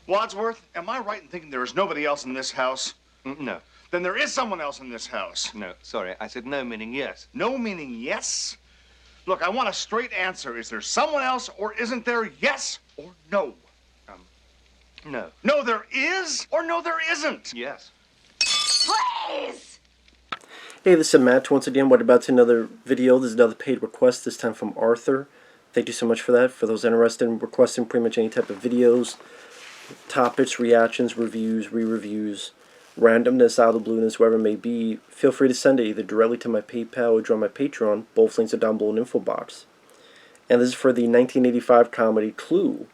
Wadsworth, am I right in thinking there is nobody else in this house? No. Then there is someone else in this house. No, sorry. I said no, meaning yes. No meaning yes? Look, I want a straight answer. Is there someone else or isn't there? Yes or no? No. No, there is or no, there isn't? Yes. Please! Hey, this is Matt once again. What about another video? This is another paid request, this time from Arthur. Thank you so much for that. For those interested in requesting pretty much any type of videos, topics, reactions, reviews, re-reviews, randomness, out of the blueness, whatever it may be, feel free to send it either directly to my PayPal or join my Patreon. Both links are down below in the info box. And this is for the 1985 comedy Clue.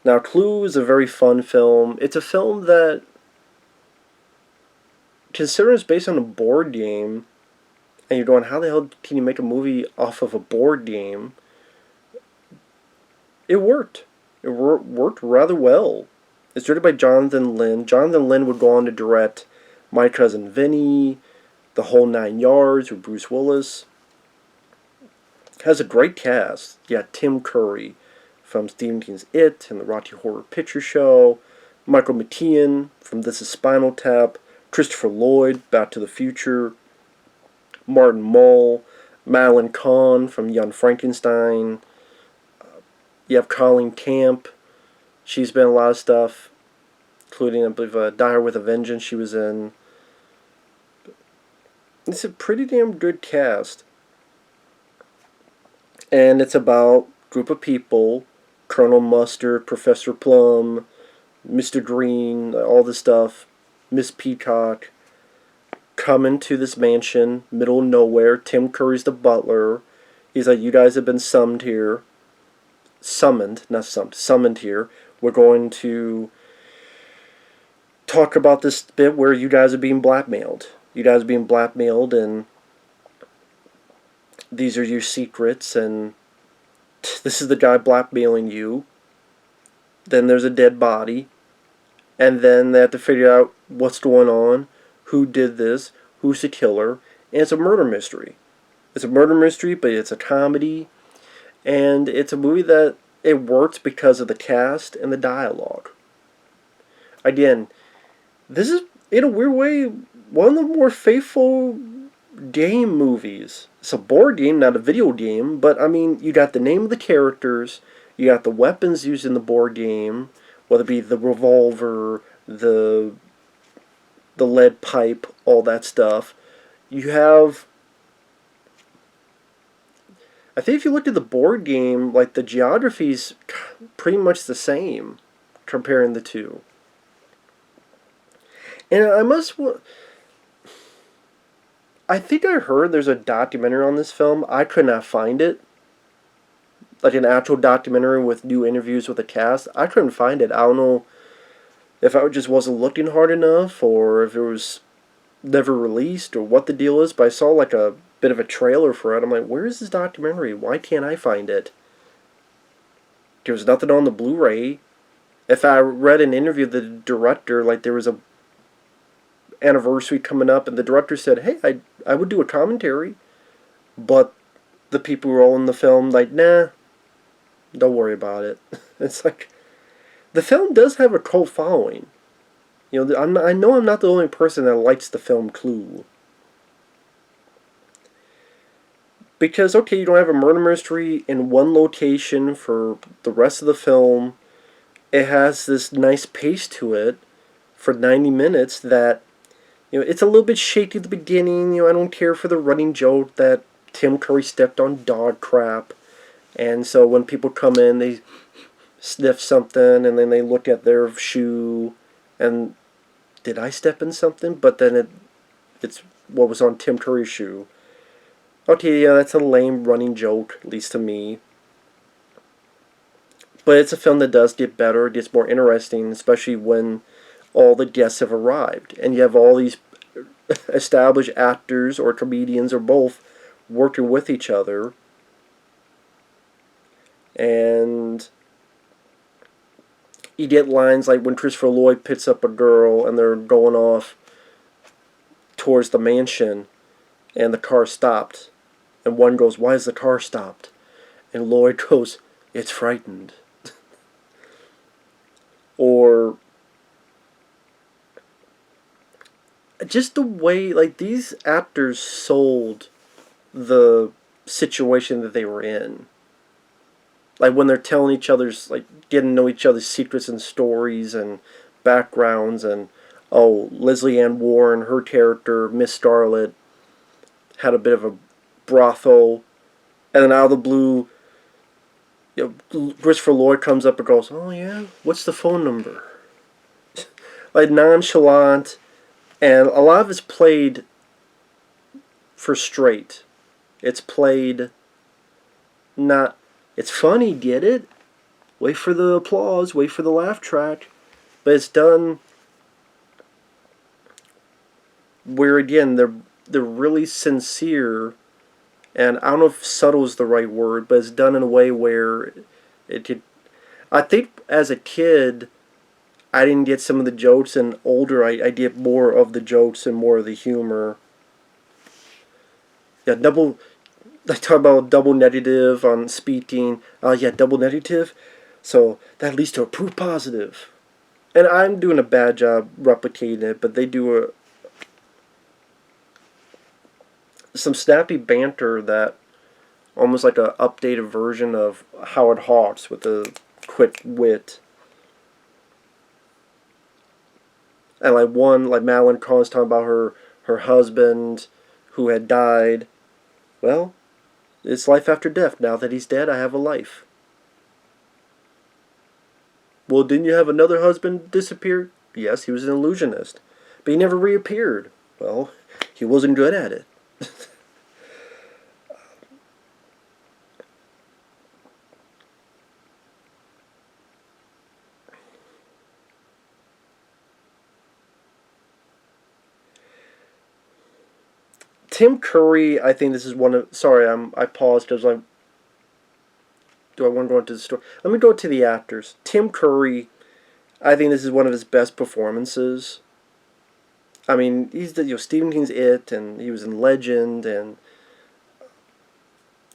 Now, Clue is a very fun film. It's a film that, considering it's based on a board game, and you're going, how the hell can you make a movie off of a board game? It worked. It worked rather well. It's directed by Jonathan Lynn. Jonathan Lynn would go on to direct My Cousin Vinny, The Whole Nine Yards with Bruce Willis. Has a great cast. You got Tim Curry from Stephen King's It and the Rocky Horror Picture Show, Michael McKean from This Is Spinal Tap, Christopher Lloyd, Back to the Future, Martin Mull, Madeline Kahn from Young Frankenstein. You have Colleen Camp. She's been in a lot of stuff, including, I believe, Die Hard with a Vengeance she was in. It's a pretty damn good cast. And it's about a group of people, Colonel Mustard, Professor Plum, Mr. Green, all this stuff, Miss Peacock, coming to this mansion, middle of nowhere. Tim Curry's the butler. He's like, you guys have been summoned here. Summoned, not summoned, summoned here. We're going to talk about this bit where you guys are being blackmailed. You guys are being blackmailed, and these are your secrets, and this is the guy blackmailing you. Then there's a dead body, and then they have to figure out what's going on, who did this, who's the killer, and it's a murder mystery. It's a murder mystery, but it's a comedy, and it's a movie that it works because of the cast and the dialogue. Again, this is, in a weird way, one of the more faithful game movies. It's a board game, not a video game, but I mean, you got the name of the characters, you got the weapons used in the board game, whether it be the revolver, the lead pipe, all that stuff. You have, I think if you look at the board game, like, the geography's pretty much the same, comparing the two. And I think I heard there's a documentary on this film. I could not find it. Like an actual documentary with new interviews with the cast. I couldn't find it. I don't know if I just wasn't looking hard enough, or if it was never released, or what the deal is, but I saw like a bit of a trailer for it. I'm like, where is this documentary? Why can't I find it? There was nothing on the Blu-ray. If I read an interview of the director, like there was a anniversary coming up, and the director said, hey, I would do a commentary, but the people who were all in the film, like, nah, don't worry about it. It's like, the film does have a cult following. You know, I know I'm not the only person that likes the film Clue. Because, okay, you don't have a murder mystery in one location for the rest of the film. It has this nice pace to it for 90 minutes that, you know, it's a little bit shaky at the beginning. You know, I don't care for the running joke that Tim Curry stepped on dog crap. And so when people come in, they sniff something, and then they look at their shoe, and did I step in something? But then it's what was on Tim Curry's shoe. Okay, yeah, that's a lame running joke, at least to me. But it's a film that does get better, it gets more interesting, especially when all the guests have arrived. And you have all these established actors or comedians or both working with each other. And you get lines like when Christopher Lloyd picks up a girl and they're going off towards the mansion and the car stopped. And one goes, why is the car stopped? And Lloyd goes, it's frightened. Or just the way, like, these actors sold the situation that they were in. Like, when they're telling each other's, like, getting to know each other's secrets and stories and backgrounds, and, oh, Lesley Ann Warren, her character, Miss Starlet, had a bit of a brothel, and then out of the blue, Christopher Lloyd comes up and goes, "Oh yeah, what's the phone number?" Like, nonchalant, and a lot of it's played for straight. It's played not. It's funny, get it? Wait for the applause, wait for the laugh track, but it's done where, again, they're really sincere, and I don't know if subtle is the right word, but it's done in a way where it could. I think as a kid, I didn't get some of the jokes, and older, I get more of the jokes and more of the humor. Yeah, I talk about double negative on speaking. Yeah, double negative. So that leads to a proof positive. And I'm doing a bad job replicating it, but they do some snappy banter that almost like a updated version of Howard Hawks with a quick wit. And like Madeline Kahn was talking about her husband who had died. Well, it's life after death. Now that he's dead, I have a life. Well, didn't you have another husband disappear? Yes, he was an illusionist. But he never reappeared. Well, he wasn't good at it. Tim Curry, I think this is one of... Sorry, I paused because do I want to go into the story? Let me go to the actors. Tim Curry, I think this is one of his best performances. I mean, he's Stephen King's It, and he was in Legend, and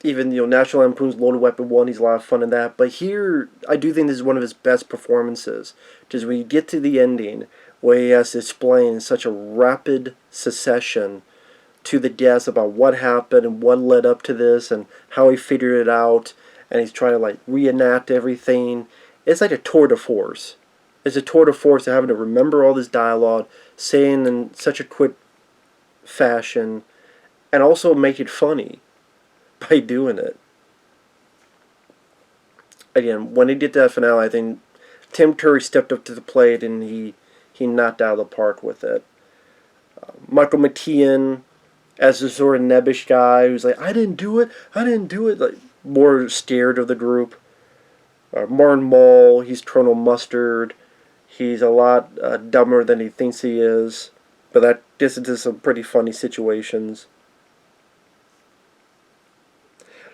even National Lampoon's Loaded Weapon 1, he's a lot of fun in that. But here, I do think this is one of his best performances, because when you get to the ending, where he has to explain in such a rapid succession to the guests about what happened and what led up to this and how he figured it out, and he's trying to reenact everything. It's like a tour de force. It's a tour de force of having to remember all this dialogue, saying in such a quick fashion, and also make it funny by doing it. Again, when he did that finale, I think Tim Curry stepped up to the plate and he knocked out of the park with it. Michael McKean as the sort of nebbish guy who's like, I didn't do it, like more scared of the group. Martin Mull, he's Colonel Mustard. He's a lot dumber than he thinks he is, but that gets into some pretty funny situations.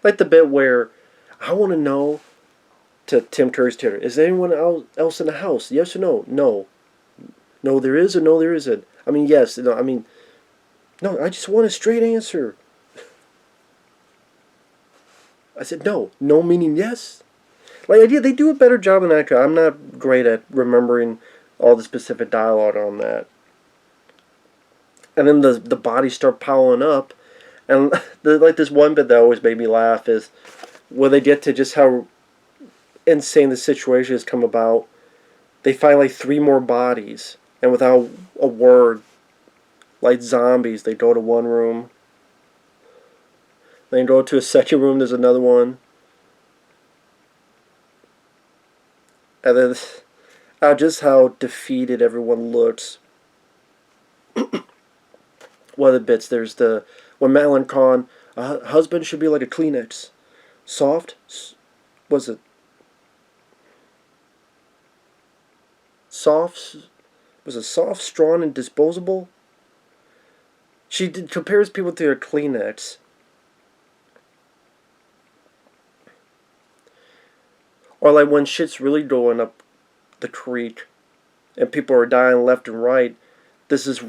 Like the bit where I want to know, to Tim Curry's character, is there anyone else in the house? Yes or no? No. No, there is or no, there isn't. I mean, yes. No, I mean, no, I just want a straight answer. I said no. No meaning yes. They do a better job in that. I'm not great at remembering all the specific dialogue on that. And then the bodies start piling up. And this one bit that always made me laugh is when they get to just how insane the situation has come about. They find 3 more bodies, and without a word, like zombies, they go to one room. Then go to a second room, there's another one. And then just how defeated everyone looks. One of the bits, there's when Madeline Kahn, husband should be like a Kleenex. Soft? Was it? Soft? Was it soft, strong, and disposable? She compares people to a Kleenex. Or when shit's really going up the creek and people are dying left and right, this is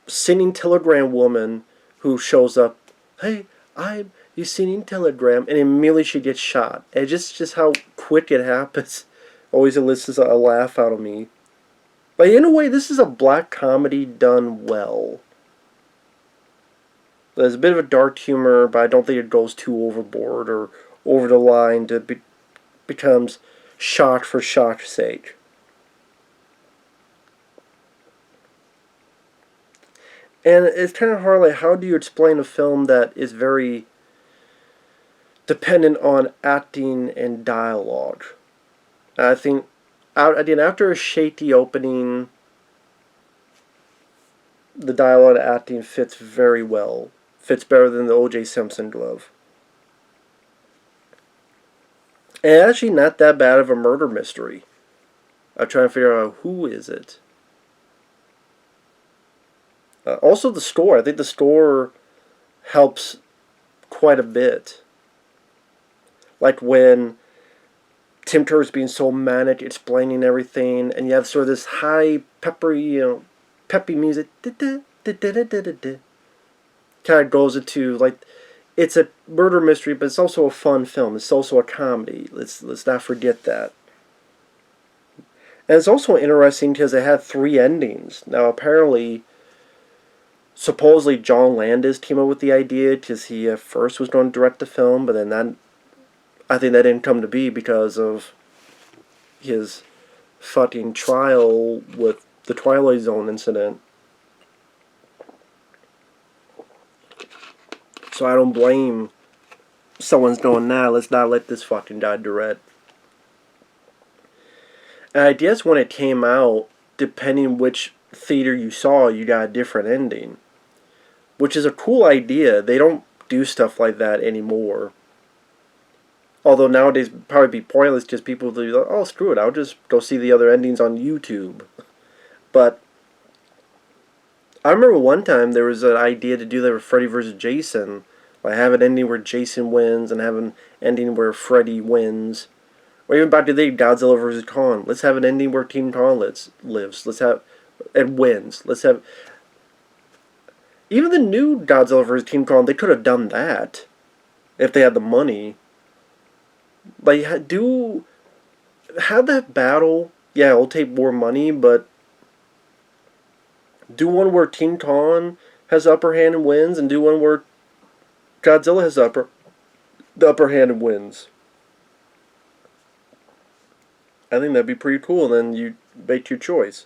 singing telegram woman who shows up, hey, I'm you singing telegram, and immediately she gets shot. And just how quick it happens always elicits a laugh out of me. Like, in a way, this is a black comedy done well. There's a bit of a dark humor, but I don't think it goes too overboard or over the line to becomes shock for shock's sake. And it's kind of hard, like, how do you explain a film that is very dependent on acting and dialogue? I think, again, after a shaky opening, the dialogue acting fits very well. Fits better than the O.J. Simpson glove. And it's actually not that bad of a murder mystery. I'm trying to figure out who is it. Also the score. I think the score helps quite a bit. Like when Tim Curry's being so manic, explaining everything, and you have sort of this high, peppery, peppy music. Kind of goes into, like, it's a murder mystery, but it's also a fun film. It's also a comedy. Let's not forget that. And it's also interesting because it had 3 endings. Now, apparently, supposedly John Landis came up with the idea because he at first was going to direct the film, but then I think that didn't come to be because of his fucking trial with the Twilight Zone incident. So I don't blame someone's going, nah, let's not let this fucking guy direct. And I guess when it came out, depending which theater you saw, you got a different ending. Which is a cool idea. They don't do stuff like that anymore. Although nowadays it'd probably be pointless because people will be like, oh, screw it, I'll just go see the other endings on YouTube. But I remember one time there was an idea to do that with Freddy vs. Jason. Like have an ending where Jason wins and have an ending where Freddy wins. Or even back to the Godzilla vs. Kong. Let's have an ending where Team Kong lives. Let's have... and wins. Let's have... Even the new Godzilla vs. Team Kong, they could have done that. If they had the money. Like, have that battle. Yeah, it'll take more money, but do one where King Kong has the upper hand and wins, and do one where Godzilla has the upper hand and wins. I think that'd be pretty cool, and then you make your choice.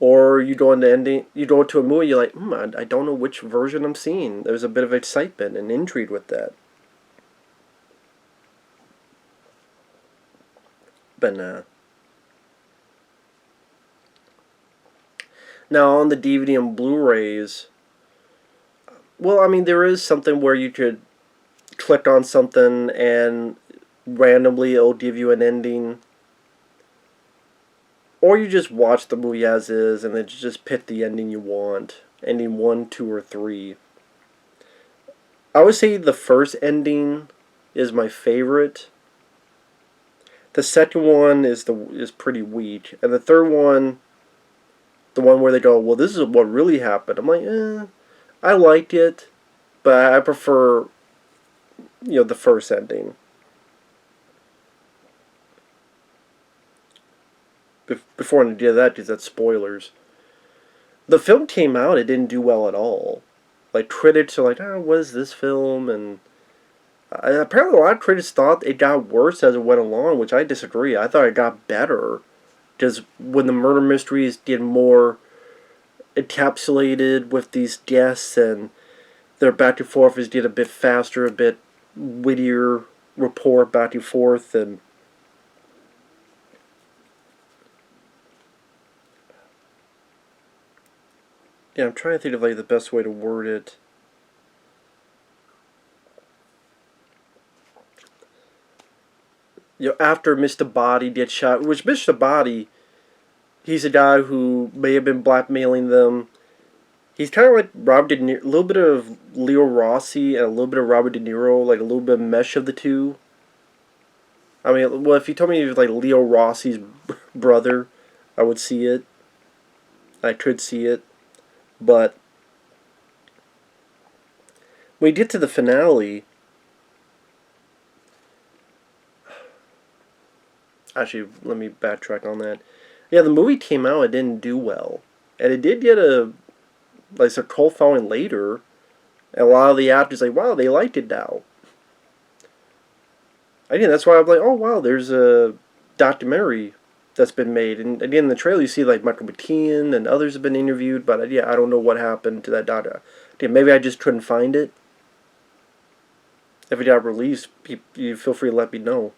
Or you go to a movie, you're like, I don't know which version I'm seeing. There's a bit of excitement and intrigue with that. But nah. Now on the DVD and Blu-rays, well, I mean, there is something where you could click on something and randomly it'll give you an ending. Or you just watch the movie as is and then just pick the ending you want. Ending 1, 2, or 3. I would say the first ending is my favorite. The second one is pretty weak. And the third one, the one where they go, well, this is what really happened. I'm like, I liked it, but I prefer, the first ending. Before I did that, because that's spoilers. The film came out, it didn't do well at all. Like, critics are like, what is this film? And apparently a lot of critics thought it got worse as it went along, which I disagree. I thought it got better. Because when the murder mysteries get more encapsulated with these guests and their back and forth is get a bit faster, a bit wittier rapport back and forth, and yeah, I'm trying to think of the best way to word it. After Mr. Body gets shot, which Mr. Body, he's a guy who may have been blackmailing them. He's kind of like Robert De Niro, a little bit of Leo Rossi and a little bit of Robert De Niro, like a little bit of mesh of the two. I mean, well, if you told me he was like Leo Rossi's brother, I would see it. I could see it. But when we get to the finale, Actually, let me backtrack on that. Yeah, the movie came out, it didn't do well. And it did get a cult following later. And a lot of the actors wow, they liked it now. Again, that's why I'm like, oh wow, there's a documentary that's been made. And again, in the trailer you see Michael McKean and others have been interviewed, but yeah, I don't know what happened to that documentary. Again, maybe I just couldn't find it. If it got released, you feel free to let me know.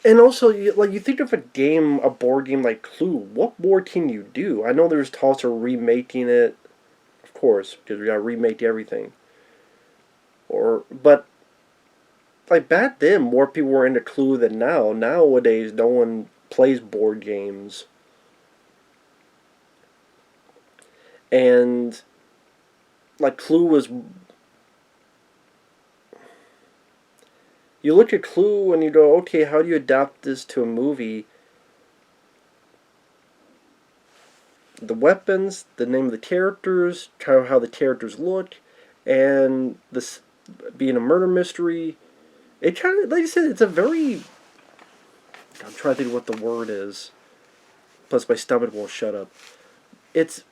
And also, you think of a board game like Clue. What more can you do? I know there's talks of remaking it, of course, because we got to remake everything. But back then, more people were into Clue than now. Nowadays, no one plays board games. And Clue was. You look at Clue and you go, okay, how do you adapt this to a movie? The weapons, the name of the characters, how the characters look, and this being a murder mystery. It kind of, like I said, it's a very... I'm trying to think what the word is. Plus my stomach won't shut up. It's...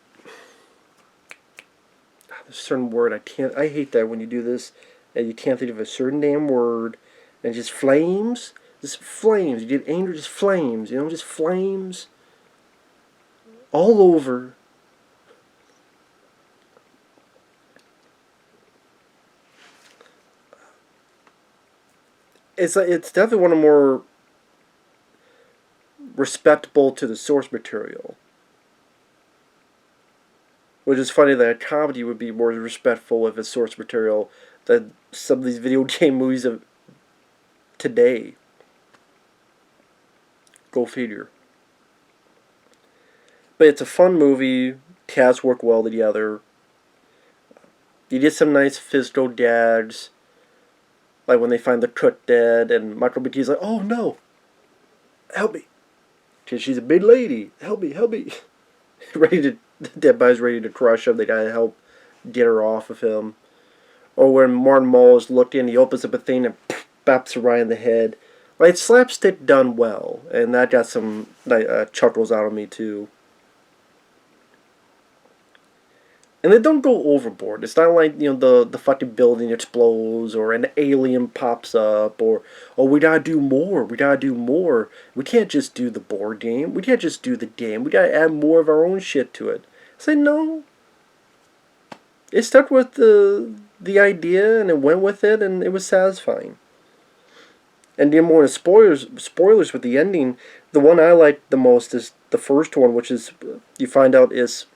There's a certain word I hate that when you do this and you can't think of a certain damn word. And just flames. Just flames. You get anger, just flames. Just flames. All over. It's definitely one of the more respectable to the source material. Which is funny that a comedy would be more respectful of its source material than some of these video game movies of today. Go figure. But it's a fun movie. Cats work well together. You get some nice physical gags. Like when they find the cook dead and Michael McKean's like, oh no! Help me! Because she's a big lady. Help me, help me. Dead body's ready to crush him. They gotta help get her off of him. Or when Martin Mull is looking, he opens up a thing and baps her right in the head. It's slapstick done well, and that got some chuckles out of me too. And they don't go overboard. It's not like the fucking building explodes or an alien pops up or we gotta do more. We gotta do more. We can't just do the board game. We can't just do the game. We gotta add more of our own shit to it. I say no. It stuck with the idea and it went with it and it was satisfying. And then more spoilers with the ending. The one I like the most is the first one, which is you find out is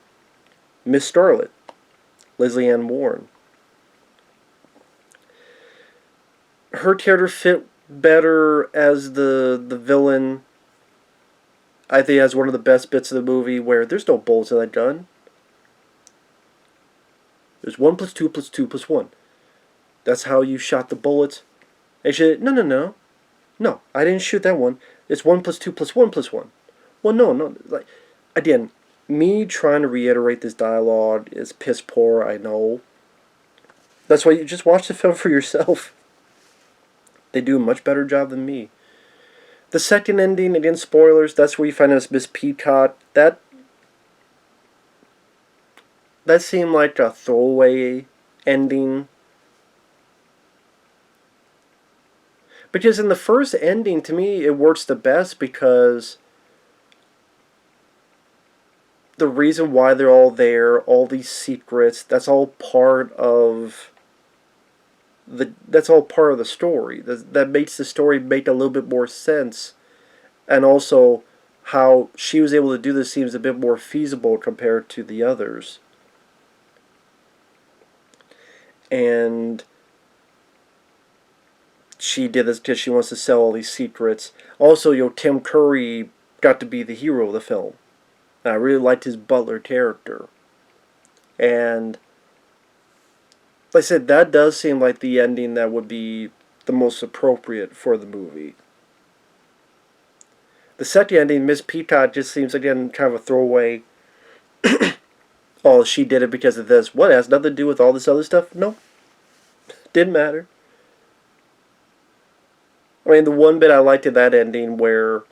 Miss Starlet, Lesley Ann Warren. Her character fit better as the villain. I think has one of the best bits of the movie where there's no bullets in that gun. There's 1 + 2 + 2 + 1. That's how you shot the bullets. And she said, no. No, I didn't shoot that one. It's 1 + 2 + 1 + 1. Well, no. Again, me trying to reiterate this dialogue is piss poor, I know. That's why you just watch the film for yourself. They do a much better job than me. The second ending, again, spoilers, that's where you find out it's Miss Peacock. That seemed like a throwaway ending. Because in the first ending, to me, it works the best because the reason why they're all there, all these secrets, that's all part of the story. That makes the story make a little bit more sense. And also, how she was able to do this seems a bit more feasible compared to the others. And she did this because she wants to sell all these secrets. Also, Tim Curry got to be the hero of the film. And I really liked his butler character. And like I said, that does seem like the ending that would be the most appropriate for the movie. The second ending, Miss Peacock, just seems, again, kind of a throwaway. Oh, she did it because of this. What? It has nothing to do with all this other stuff? No. Didn't matter. I mean, the one bit I liked in that ending where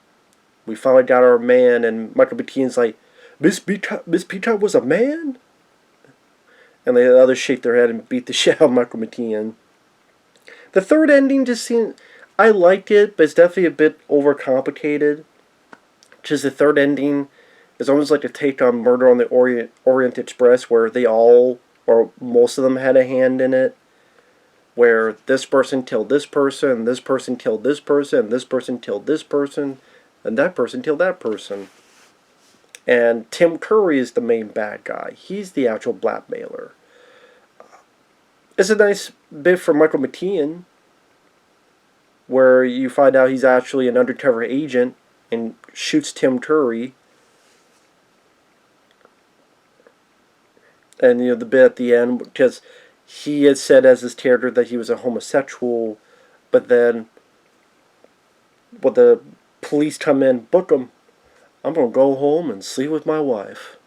we finally got our man, and Michael McKean's like, Miss Peacock was a man? And the others shake their head and beat the shit out of Michael McKean. The third ending just seemed... I liked it, but it's definitely a bit overcomplicated. Just the third ending is almost like a take on Murder on the Orient Express, where they all, or most of them, had a hand in it. Where this person killed this person, and this person killed this person, and this person killed this person, and that person killed that person. And Tim Curry is the main bad guy. He's the actual blackmailer. It's a nice bit for Michael McKean, where you find out he's actually an undercover agent and shoots Tim Curry. And, you know, the bit at the end, because he had said as his character that he was a homosexual, but then when the police come in, book him. I'm going to go home and sleep with my wife.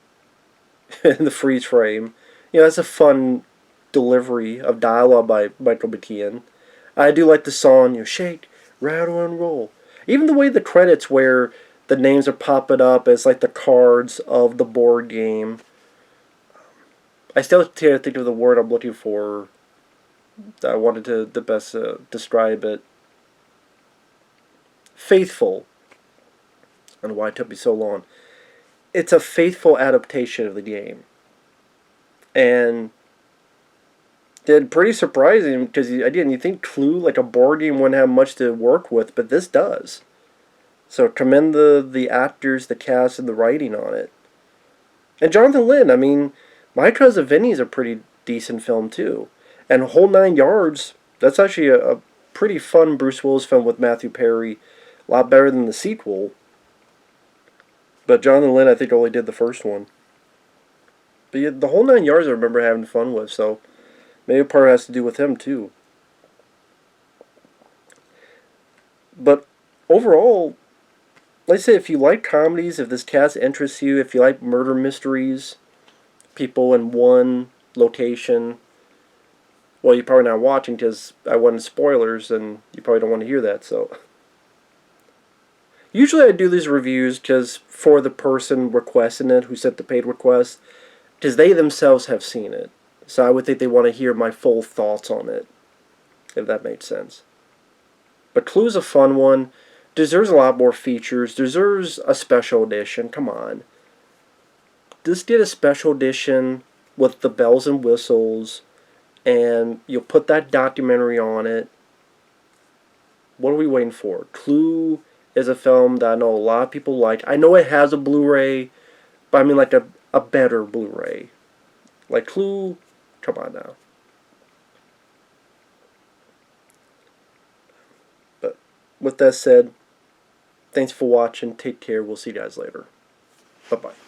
In the freeze frame. You know, that's a fun delivery of dialogue by Michael McKean. I do like the song, you know, shake, rattle, and roll. Even the way the credits where the names are popping up as like the cards of the board game. I still can't think of the word I'm looking for. I wanted to the best describe it. Faithful. I don't know why it took me so long. It's a faithful adaptation of the game. And then pretty surprising, because again, you think Clue, like a board game, wouldn't have much to work with, but this does. So commend the actors, the cast, and the writing on it. And Jonathan Lynn, I mean, My Cousin Vinny is a pretty decent film too. And Whole 9 Yards, that's actually a pretty fun Bruce Willis film with Matthew Perry. A lot better than the sequel. But Jonathan Lynn, I think, only did the first one. But yeah, the Whole 9 Yards I remember having fun with, so maybe part has to do with him too. But overall, like I say, if you like comedies, if this cast interests you, if you like murder mysteries, people in one location, well, you're probably not watching because I went in spoilers, and you probably don't want to hear that, so... Usually I do these reviews because for the person requesting it, who sent the paid request, because they themselves have seen it. So I would think they want to hear my full thoughts on it, if that makes sense. But Clue's a fun one. Deserves a lot more features. Deserves a special edition. Come on. Just get a special edition with the bells and whistles, and you'll put that documentary on it. What are we waiting for? Clue is a film that I know a lot of people like. I know it has a Blu-ray, but I mean like a better Blu-ray. Like Clue, come on now. But with that said, thanks for watching. Take care. We'll see you guys later. Bye-bye.